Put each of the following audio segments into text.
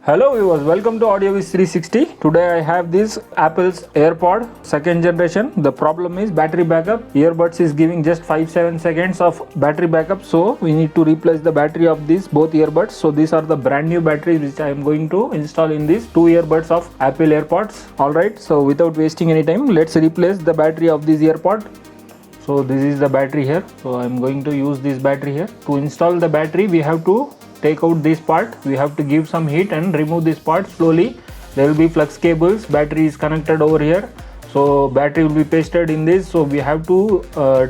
Hello viewers, welcome to AudioViz 360. Today I have this Apple's Airpod second generation. The problem is battery backup. Earbuds is giving just 5-7 seconds of battery backup, so we need to replace the battery of these both earbuds. So these are the brand new batteries which I am going to install in these two earbuds of Apple AirPods. Alright, so without wasting any time, let's replace the battery of this earpod. So this is the battery here. So I am going to use this battery here. To install the battery, we have to take out this part. We have to give some heat and remove this part slowly. There will be flux cables. Battery is connected over here. So battery will be pasted in this. So we have to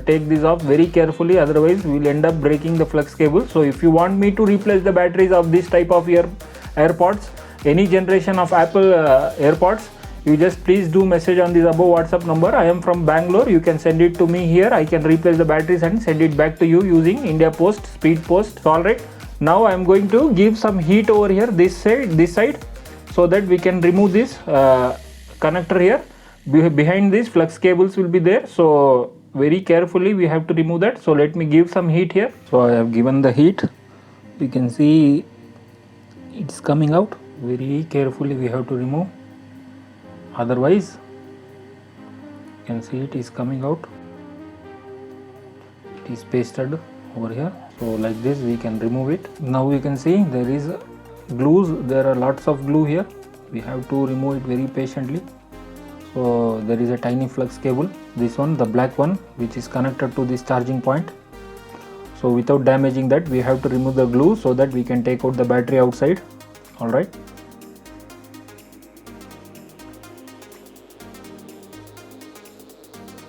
take this off very carefully. Otherwise, we will end up breaking the flux cable. So if you want me to replace the batteries of this type of AirPods, any generation of Apple AirPods, you just please do message on this above WhatsApp number. I am from Bangalore. You can send it to me here. I can replace the batteries and send it back to you using India Post, Speed Post. So, alright. Now I am going to give some heat over here this side so that we can remove this connector here. Behind this flux cables will be there. So very carefully we have to remove that. So let me give some heat here. So I have given the heat. You can see it's coming out. Very carefully we have to remove. Otherwise you can see it is coming out. It is pasted over here. So like this we can remove it. Now you can see there is glues. There are lots of glue here. We have to remove it very patiently. So there is a tiny flux cable. This one, the black one, which is connected to this charging point. So without damaging that, we have to remove the glue so that we can take out the battery outside. Alright.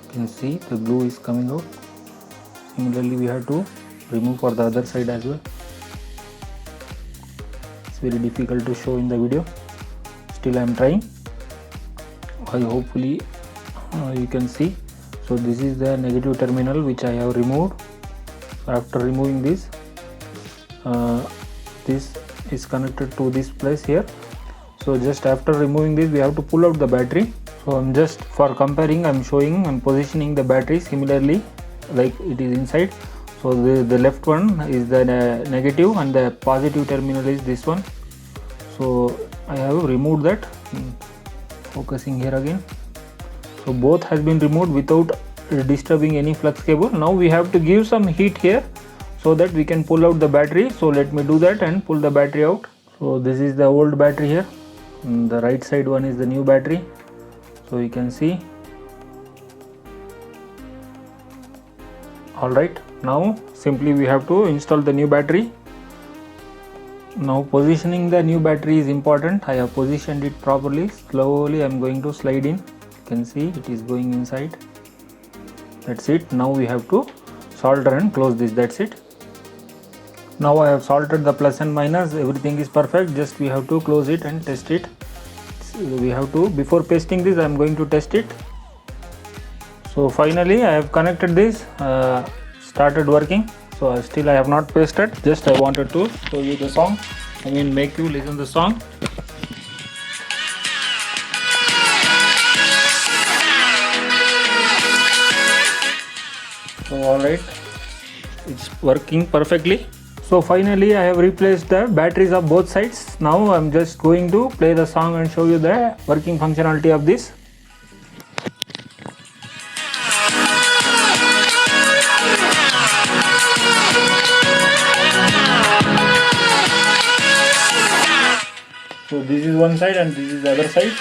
You can see the glue is coming out. Similarly, we have to remove for the other side as well. It's very difficult to show in the video. Still I am trying. Hopefully you can see. So this is the negative terminal which I have removed. After removing this, this is connected to this place here. So just after removing this, we have to pull out the battery. So I'm just for comparing, I'm showing and positioning the battery similarly like it is inside. So the left one is the negative and the positive terminal is this one. So I have removed that. Focusing here again. So both has been removed without disturbing any flux cable. Now we have to give some heat here so that we can pull out the battery. So let me do that and pull the battery out. So this is the old battery here. And the right side one is the new battery. So you can see. Alright, now simply we have to install the new battery. Now positioning the new battery is important. I have positioned it properly. Slowly I am going to slide in. You can see it is going inside. That's it. Now we have to solder and close this. That's it. Now I have soldered the plus and minus. Everything is perfect. Just we have to close it and test it. So we have to, before pasting this, I am going to test it. So finally I have connected this, started working. So still I have not pasted, just I wanted to show you the song. Make you listen the song. So alright, it's working perfectly. So finally I have replaced the batteries of both sides. Now I'm just going to play the song and show you the working functionality of this. So this is one side and this is the other side.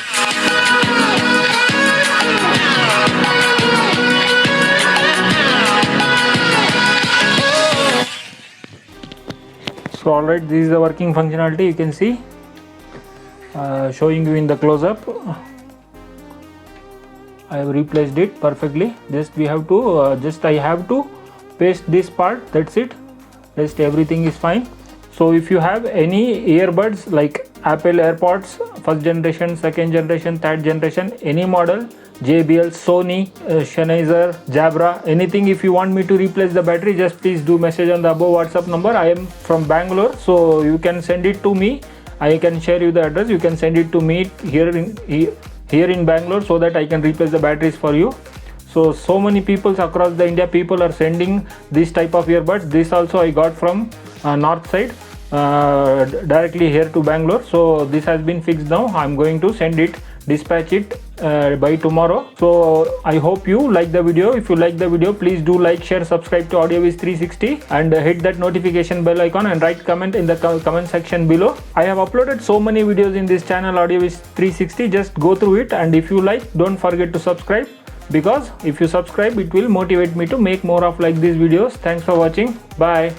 So alright, this is the working functionality. You can see, showing you in the close-up. I have replaced it perfectly. Just we have to, I have to paste this part. That's it. Rest everything is fine. So if you have any earbuds like Apple AirPods, first generation, second generation, third generation, any model, JBL, Sony, Sennheiser, Jabra, anything, if you want me to replace the battery, just please do message on the above WhatsApp number. I am from Bangalore, so you can send it to me. I can share you the address. You can send it to me here in Bangalore so that I can replace the batteries for you. So many people across the India, people are sending this type of earbuds. This also I got from north side. directly here to Bangalore. So this has been fixed now. I'm going to dispatch it by tomorrow. So I hope you like the video. If you like the video, please do like, share, subscribe to AudioViz 360 and hit that notification bell icon and write comment in the comment section below. I have uploaded so many videos in this channel AudioViz 360. Just go through it, and if you like, don't forget to subscribe, because if you subscribe, it will motivate me to make more of like these videos. Thanks for watching. Bye.